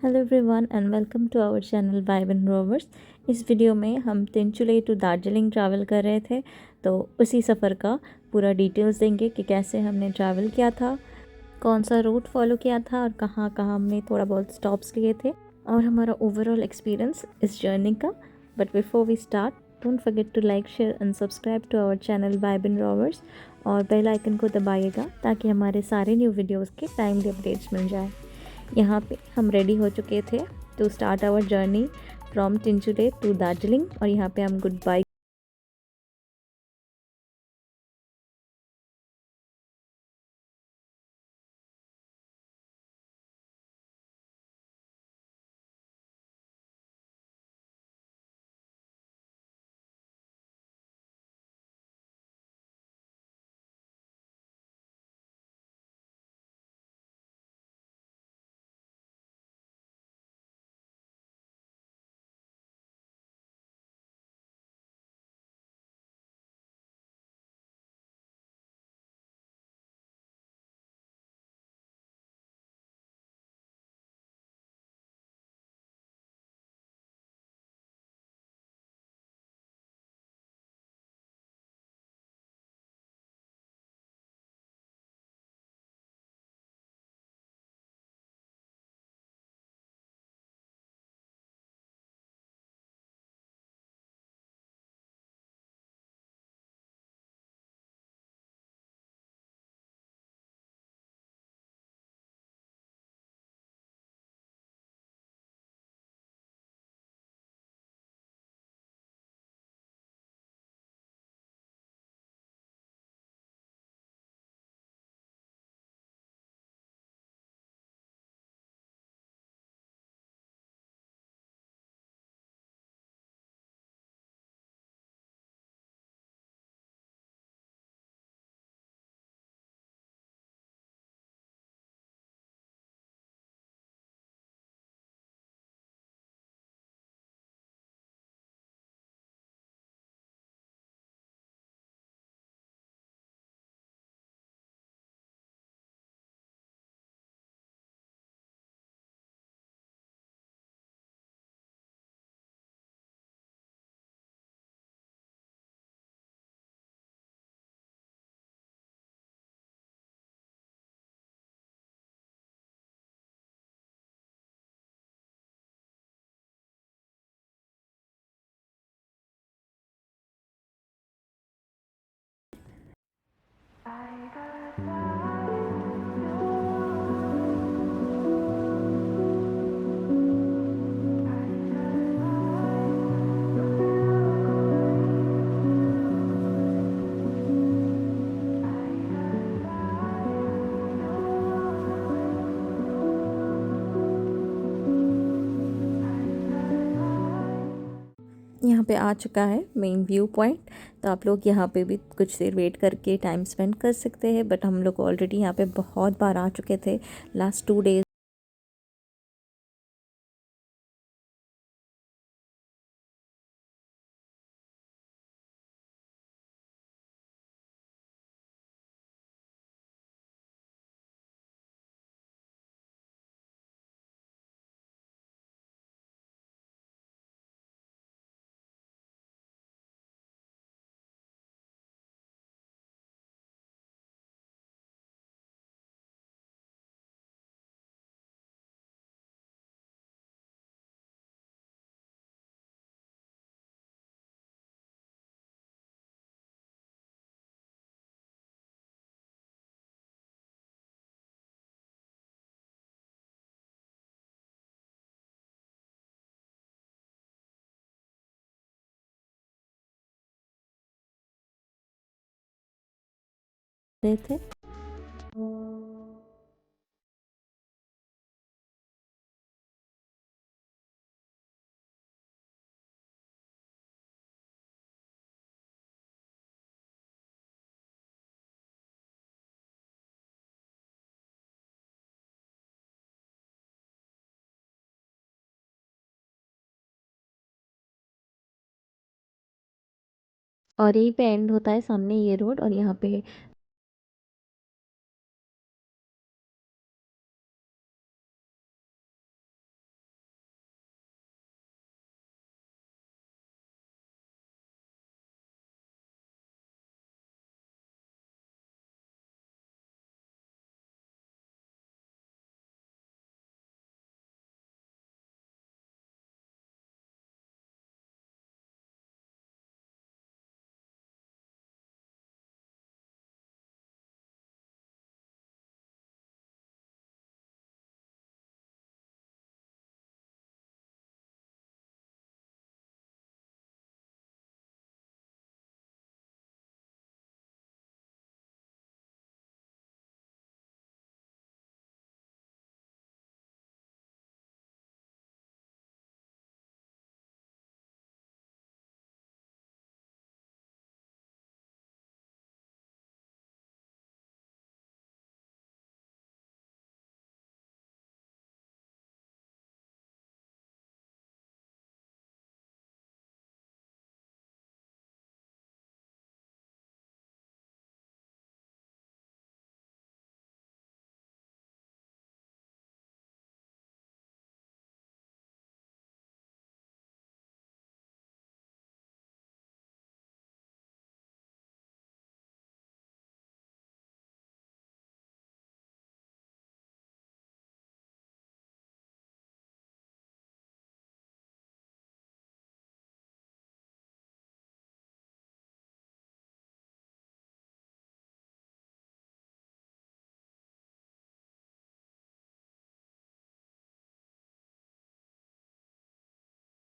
Hello everyone and welcome to our channel Vibe and Rovers. इस video में हम Tinchule to Darjeeling travel कर रहे थे, तो उसी सफ़र का पूरा डिटेल्स देंगे कि कैसे हमने ट्रैवल किया था, कौन सा रूट फॉलो किया था और कहाँ कहाँ हमने थोड़ा बहुत स्टॉप्स लिए थे और हमारा ओवरऑल एक्सपीरियंस इस जर्नी का। But before we start, don't forget to like, share and subscribe to our channel Vibe and Rovers और बेल आइकन को दबाइएगा ताकि हमारे सारे न्यू वीडियोज़ के टाइमली अपडेट्स मिल जाए। यहाँ पे हम रेडी हो चुके थे to start our journey from Tinchuley to Darjeeling और यहाँ पे हम गुड बाय यहाँ पे आ चुका है मेन व्यू पॉइंट। तो आप लोग यहाँ पे भी कुछ देर वेट करके टाइम स्पेंड कर सकते हैं, बट हम लोग ऑलरेडी यहाँ पे बहुत बार आ चुके थे लास्ट 2 डेज। गए थे। और यहीं पे एंड होता है सामने ये रोड, और यहाँ पे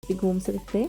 भी घूम सकते हैं।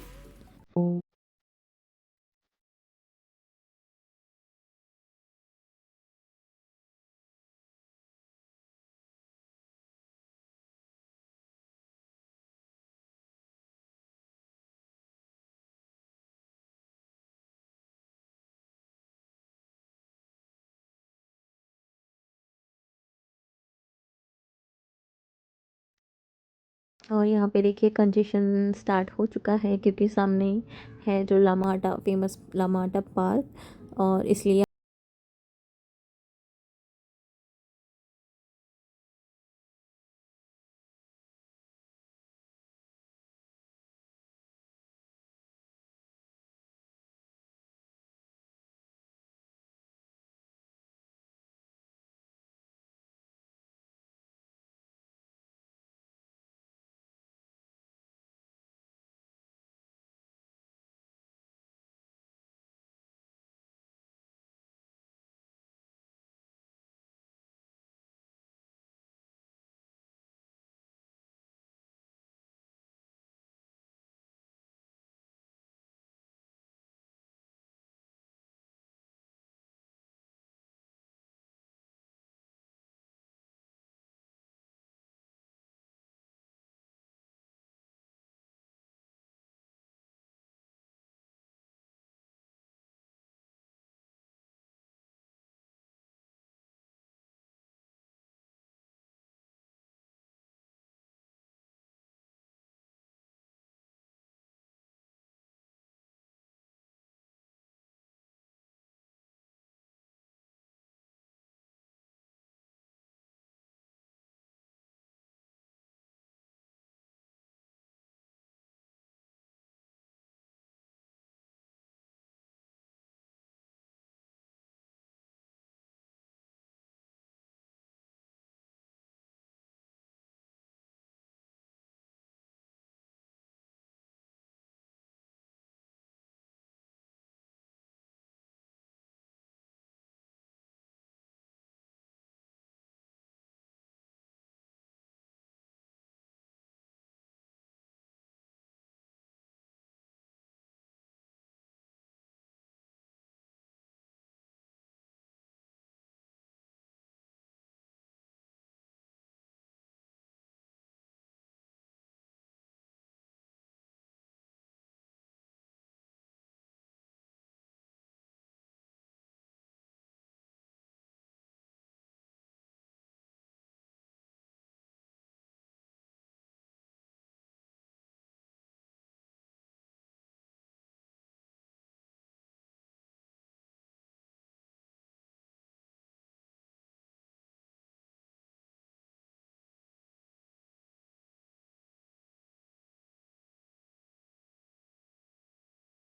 और यहाँ पे देखिए कंजेशन स्टार्ट हो चुका है क्योंकि सामने ही है जो लामाटा, फेमस लामाटा पार्क, और इसलिए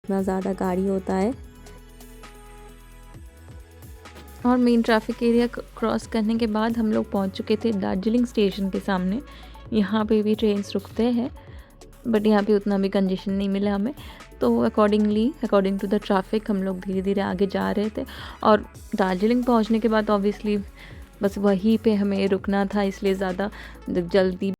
इतना ज़्यादा गाड़ी होता है। और मेन ट्रैफिक एरिया क्रॉस करने के बाद हम लोग पहुंच चुके थे दार्जिलिंग स्टेशन के सामने। यहाँ पे भी ट्रेन्स रुकते हैं, बट यहाँ पे उतना भी कंजेशन नहीं मिला हमें, तो अकॉर्डिंग टू द ट्रैफिक हम लोग धीरे धीरे आगे जा रहे थे। और दार्जिलिंग पहुँचने के बाद ऑब्वियसली बस वहीं पे हमें रुकना था, इसलिए ज़्यादा जल्दी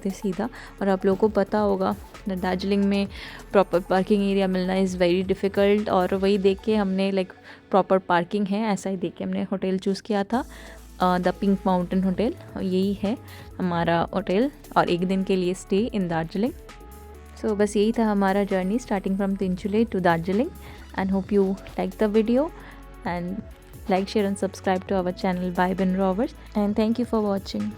थे सीधा। और आप लोगों को पता होगा दार्जिलिंग में प्रॉपर पार्किंग एरिया मिलना इज़ वेरी डिफ़िकल्ट, और वही देख के हमने लाइक प्रॉपर पार्किंग है ऐसा ही देख के हमने होटल चूज़ किया था, द पिंक माउंटेन होटल। यही है हमारा होटल और एक दिन के लिए स्टे इन दार्जिलिंग। सो बस यही था हमारा journey starting from Tinchuley to Darjeeling, and hope you like the video and like, share and subscribe to our channel Vibe and Rovers, and thank you for watching.